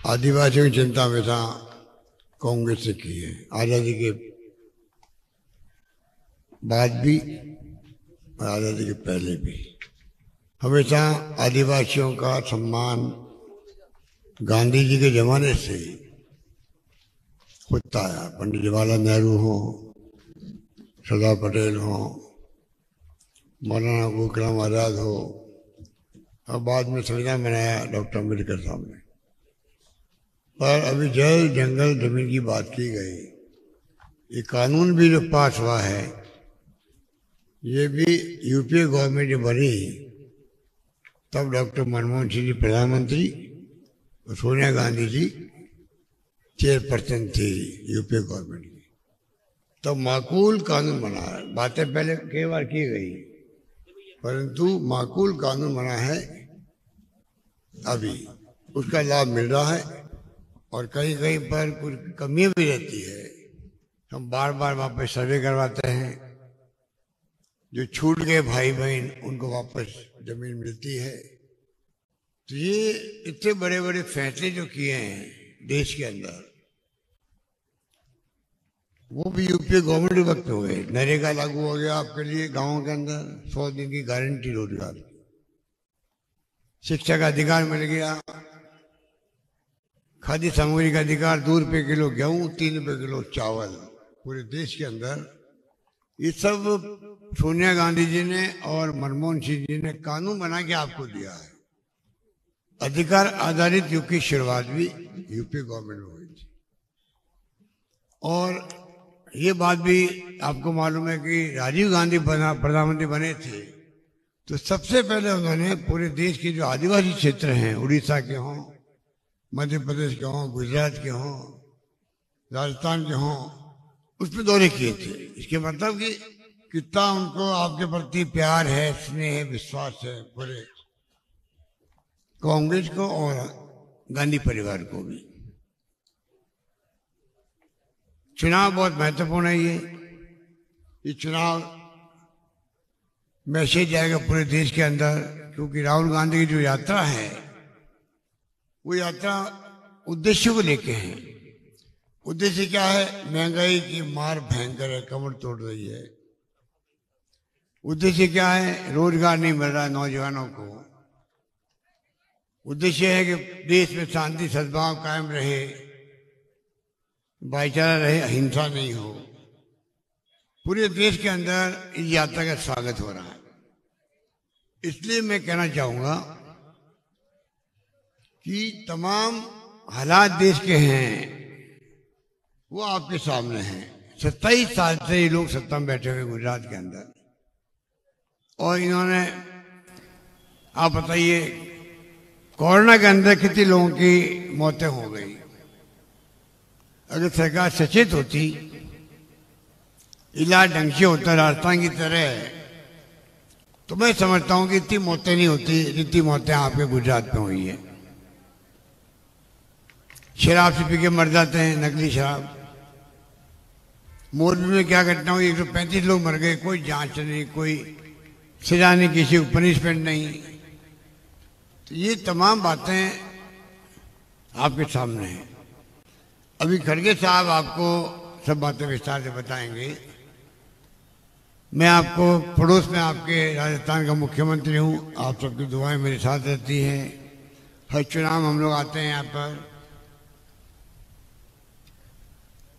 आदिवासियों की चिंता हमेशा कांग्रेस ने की है, आज़ादी के बाद भी और आज़ादी के पहले भी। हमेशा आदिवासियों का सम्मान गांधी जी के जमाने से ही होता है। पंडित जवाहरलाल नेहरू हो, सरदार पटेल हो, मौलाना अबुल कलाम आज़ाद हो, और बाद में संविधान बनाया डॉक्टर अम्बेडकर साहब ने। पर अभी जल जंगल जमीन की बात की गई, ये कानून भी जो पास हुआ है, ये भी यूपीए गवर्नमेंट जब बनी तब डॉक्टर मनमोहन सिंह जी प्रधानमंत्री और सोनिया गांधी जी चेयरपर्सन थी यूपीए गवर्नमेंट की। तब माकूल कानून बना है। बातें पहले कई बार की गई, परंतु माकूल कानून बना है अभी, उसका लाभ मिल रहा है। और कहीं कहीं पर कुछ कमियां भी रहती है, हम बार बार वापस सर्वे करवाते हैं। जो छूट गए भाई बहन उनको वापस जमीन मिलती है। तो ये इतने बड़े बड़े फैसले जो किए हैं देश के अंदर, वो भी यूपीए गवर्नमेंट वक्त में हुए। नरेगा लागू हो गया आपके लिए गांवों के अंदर, 100 दिन की गारंटी रोजगार, शिक्षा का अधिकार मिल गया, खाद्य सामग्री का अधिकार, 2 रुपये किलो गेहूं, 3 रुपये किलो चावल पूरे देश के अंदर। ये सब सोनिया गांधी जी ने और मनमोहन सिंह जी ने कानून बना के आपको दिया है। अधिकार आधारित युग की शुरुआत भी यूपी गवर्नमेंट में हुई थी। और ये बात भी आपको मालूम है कि राजीव गांधी प्रधानमंत्री बने थे तो सबसे पहले उन्होंने पूरे देश के जो आदिवासी क्षेत्र हैं, उड़ीसा के हों, मध्य प्रदेश के हों, गुजरात के हों, राजस्थान के हों, उस पर दौरे किए थे। इसके मतलब कि कितना उनको आपके प्रति प्यार है, स्नेह है, विश्वास है, पूरे कांग्रेस को और गांधी परिवार को भी। चुनाव बहुत महत्वपूर्ण है। ये चुनाव मैसेज जाएगा पूरे देश के अंदर, क्योंकि राहुल गांधी की जो यात्रा है वो यात्रा उद्देश्य को लेके है। उद्देश्य क्या है? महंगाई की मार भयंकर है, कमर तोड़ रही है। उद्देश्य क्या है? रोजगार नहीं मिल रहा है नौजवानों को। उद्देश्य है कि देश में शांति सद्भाव कायम रहे, भाईचारा रहे, अहिंसा नहीं हो। पूरे देश के अंदर इस यात्रा का स्वागत हो रहा है। इसलिए मैं कहना चाहूंगा कि तमाम हालात देश के हैं वो आपके सामने हैं। 27 साल से ये लोग सत्ता में बैठे हुए गुजरात के अंदर, और इन्होंने, आप बताइए, कोरोना के अंदर कितने लोगों की मौतें हो गई। अगर सरकार सचेत होती, इलाज ढंग से होता राजस्थान की तरह, तो मैं समझता हूं कि इतनी मौतें नहीं होती जितनी मौतें आपके गुजरात में हुई है। शराब से पी के मर जाते हैं, नकली शराब। मोरबी में क्या घटना हुई, 135 लोग मर गए, कोई जांच नहीं, कोई सजा नहीं, किसी को पनिशमेंट नहीं। तो ये तमाम बातें आपके सामने हैं। अभी खड़गे साहब आपको सब बातें विस्तार से बताएंगे। मैं आपको पड़ोस में आपके राजस्थान का मुख्यमंत्री हूँ, आप सबकी दुआएं मेरे साथ रहती हैं। हर चुनाव हम लोग आते हैं यहाँ पर,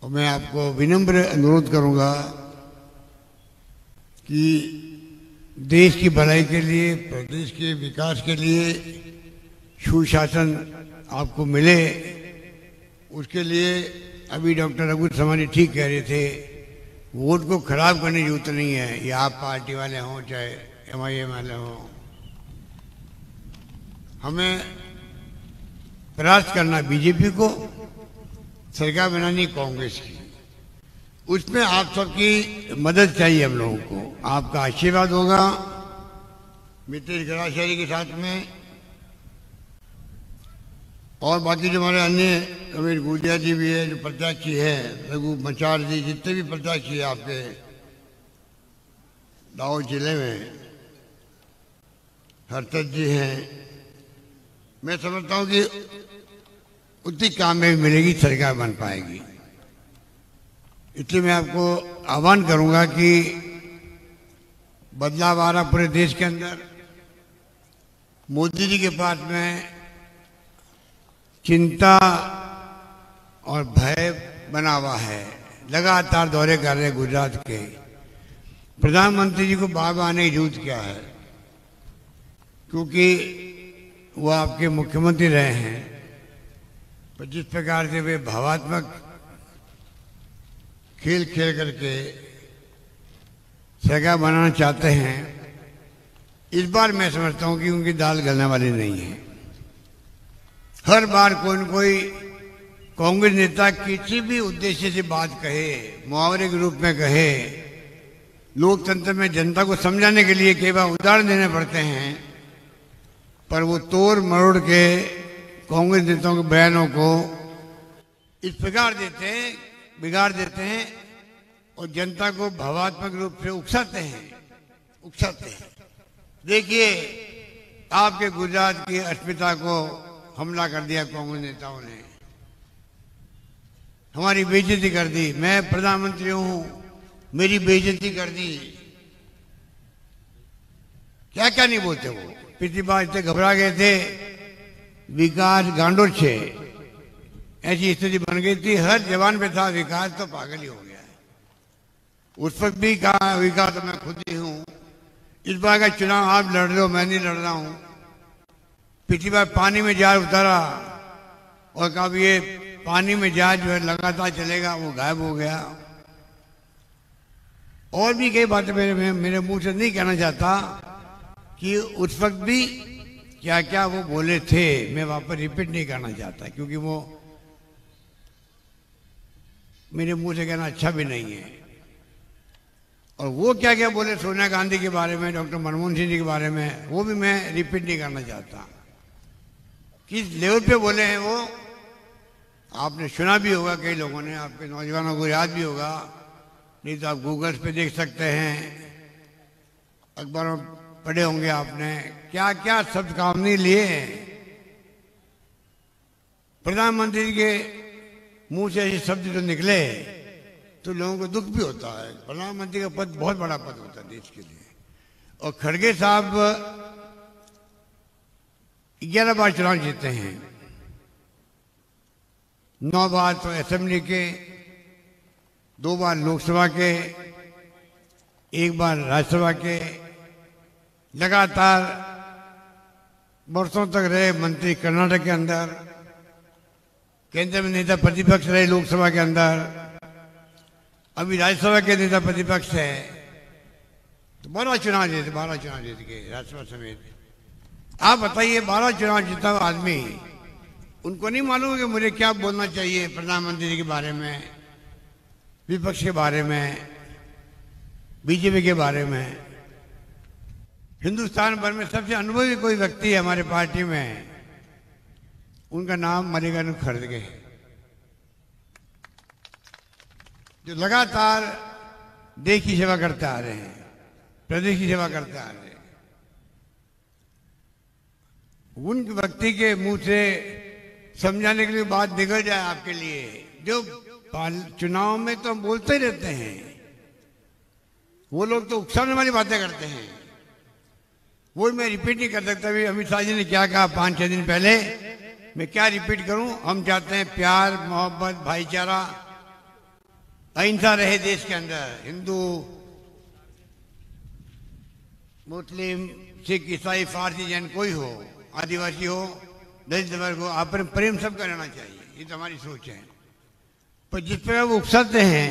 और मैं आपको विनम्र अनुरोध करूँगा कि देश की भलाई के लिए, प्रदेश के विकास के लिए सुशासन आपको मिले, उसके लिए अभी डॉक्टर रघु समानी ठीक कह रहे थे, वोट को खराब करने की जरूरत नहीं है। ये आप पार्टी वाले हों चाहे MIM वाले हों, हमें प्रयास करना बीजेपी को सरकार बनानी कांग्रेस की। उसमें आप सबकी मदद चाहिए हम लोगों को, आपका आशीर्वाद होगा मितेश गराचारी के साथ में, और बाकी जो हमारे अन्य कबीर गुजिया जी भी है जो प्रत्याशी है, रघु मचार जी, जितने भी प्रत्याशी है आपके दाहोद जिले में, हरतज जी हैं। मैं समझता हूँ कि उतनी कामयाबी मिलेगी, सरकार बन पाएगी। इसलिए मैं आपको आह्वान करूंगा कि बदलाव आ रहा पूरे देश के अंदर। मोदी जी के पास में चिंता और भय बना हुआ है, लगातार दौरे कर रहे हैं गुजरात के। प्रधानमंत्री जी को बार बार आने की जरूरत क्या है, क्योंकि वो आपके मुख्यमंत्री रहे हैं। पर जिस प्रकार से वे भावात्मक खेल खेल करके सरकार बनाना चाहते हैं, इस बार मैं समझता हूं कि उनकी दाल गलने वाली नहीं है। हर बार कोई न कोई कांग्रेस नेता किसी भी उद्देश्य से बात कहे, मुहावरे के रूप में कहे, लोकतंत्र में जनता को समझाने के लिए कई बार उदाहरण देने पड़ते हैं, पर वो तोड़ मरोड़ के कांग्रेस नेताओं के बयानों को इस प्रकार बिगाड़ देते हैं और जनता को भावात्मक रूप से उकसाते हैं। देखिए, आपके गुजरात की अस्मिता को हमला कर दिया कांग्रेस नेताओं ने, हमारी बेइज्जती कर दी। मैं प्रधानमंत्री हूं, मेरी बेइज्जती कर दी। क्या क्या नहीं बोलते वो। पिछली बार इतने घबरा गए थे, विकास गांडोर छे, ऐसी स्थिति बन गई थी। हर जवान पे था विकास, तो पागल ही हो गया है। उस वक्त भी कहा विकास तो मैं खुद ही हूं। इस बार का चुनाव आप लड़ रहे हो, मैं नहीं लड़ रहा हूं। पिछली बार पानी में जहाज उतारा और कहा ये पानी में जहाज जो है लगातार चलेगा, वो गायब हो गया। और भी कई बातें मेरे मुंह से नहीं कहना चाहता कि उस वक्त भी क्या क्या वो बोले थे, मैं वापस रिपीट नहीं करना चाहता, क्योंकि वो मेरे मुंह से कहना अच्छा भी नहीं है। और वो क्या क्या बोले सोनिया गांधी के बारे में, डॉक्टर मनमोहन सिंह जी के बारे में, वो भी मैं रिपीट नहीं करना चाहता। किस लेवल पे बोले हैं वो आपने सुना भी होगा, कई लोगों ने, आपके नौजवानों को याद भी होगा, नहीं तो आप गूगल पे देख सकते हैं, अखबारों पढ़े होंगे आपने। क्या क्या शब्द काम नहीं लिए। प्रधानमंत्री के मुंह से ऐसे शब्द जो निकले तो लोगों को दुख भी होता है। प्रधानमंत्री का पद बहुत बड़ा पद होता है देश के लिए। और खड़गे साहब 11 बार चुनाव जीते हैं, 9 बार तो असेंबली के, 2 बार लोकसभा के, 1 बार राज्यसभा के। लगातार वर्षों तक रहे मंत्री कर्नाटक के अंदर, केंद्र में नेता प्रतिपक्ष रहे लोकसभा के अंदर, अभी राज्यसभा के नेता प्रतिपक्ष है। तो 12 चुनाव जीत के राज्यसभा समेत। आप बताइए, 12 चुनाव जीता हुआ आदमी, उनको नहीं मालूम कि मुझे क्या बोलना चाहिए प्रधानमंत्री जी के बारे में, विपक्ष के बारे में, बीजेपी के बारे में। हिंदुस्तान भर में सबसे अनुभवी कोई व्यक्ति है हमारे पार्टी में, उनका नाम मल्लिकार्जुन खड़गे, जो लगातार देश की सेवा करते आ रहे हैं, प्रदेश की सेवा करते आ रहे हैं। उन व्यक्ति के मुंह से समझाने के लिए बात निकल जाए आपके लिए, जो चुनाव में तो बोलते ही रहते हैं, वो लोग तो उकसाने वाली बातें करते हैं। वो मैं रिपीट नहीं कर सकता। अभी अमित शाह जी ने क्या कहा 5-6 दिन पहले, मैं क्या रिपीट करूं। हम चाहते हैं प्यार, मोहब्बत, भाईचारा, अहिंसा रहे देश के अंदर। हिंदू, मुस्लिम, सिख, ईसाई, फारसी, जैन कोई हो, आदिवासी हो, दलित वर्ग हो, आप प्रेम सबका रहना चाहिए। ये तो हमारी सोच है। पर जिस पर वो उकसाते हैं,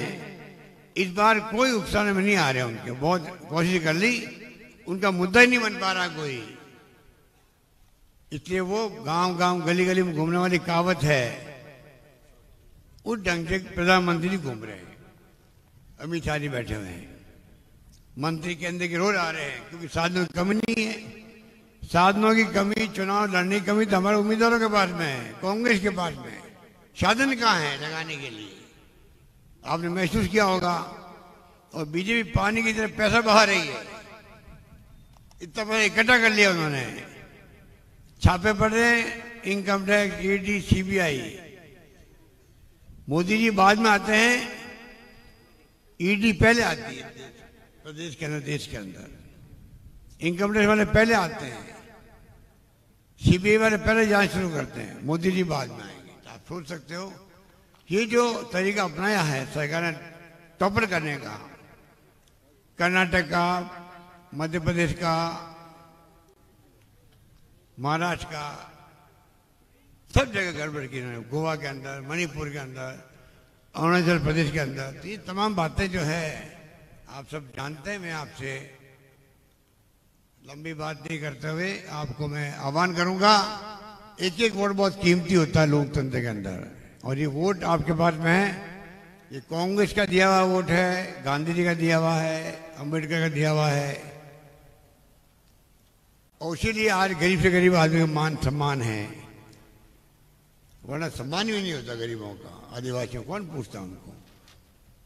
इस बार कोई उकसाने में नहीं आ रहे उनके। बहुत कोशिश कर ली, उनका मुद्दा ही नहीं बन पा रहा कोई। इसलिए वो गांव गांव गली गली में घूमने वाली कहावत है, उस ढंग से प्रधानमंत्री जी घूम रहे हैं। अमित शाह जी बैठे हुए हैं, मंत्री के अंदर की रोज आ रहे हैं, क्योंकि साधनों की कमी नहीं है। साधनों की कमी, चुनाव लड़ने की कमी तो हमारे उम्मीदवारों के पास में है, कांग्रेस के पास में। साधन कहाँ है लगाने के लिए, आपने महसूस किया होगा। और बीजेपी पानी की तरफ पैसा बहा रही है। इतना पैसा इकट्ठा कर लिया उन्होंने, छापे पड़ रहे हैं, income tax, ED, CBI. Modi ji बाद में आते हैं, ईडी पहले आती है प्रदेश के अंदर, देश के अंदर। इनकम टैक्स वाले पहले आते हैं, सीबीआई वाले पहले जांच शुरू करते हैं, मोदी जी बाद में आएंगे। तो आप सोच सकते हो ये जो तरीका अपनाया है सरकार ने टॉपर करने का, कर्नाटक का, मध्य प्रदेश का, महाराष्ट्र का, सब जगह गड़बड़ की इन्होंने, गोवा के अंदर, मणिपुर के अंदर, अरुणाचल प्रदेश के अंदर। तो ये तमाम बातें जो है आप सब जानते हैं। मैं आपसे लंबी बात नहीं करते हुए आपको मैं आह्वान करूंगा, एक एक वोट बहुत कीमती होता है लोकतंत्र के अंदर, और ये वोट आपके पास में है। ये कांग्रेस का दिया हुआ वोट है, गांधी जी का दिया हुआ है, अंबेडकर का दिया हुआ है, और इसीलिए आज गरीब से गरीब आदमी का मान सम्मान है, वरना सम्मान ही नहीं होता गरीबों का, आदिवासियों कौन पूछता उनको।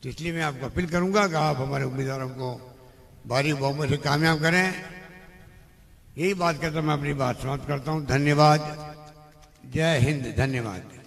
तो इसलिए मैं आपको अपील करूंगा कि आप हमारे उम्मीदवारों को भारी बहुमत से कामयाब करें। यही बात कहता मैं अपनी बात समाप्त करता हूं। धन्यवाद। जय हिंद। धन्यवाद।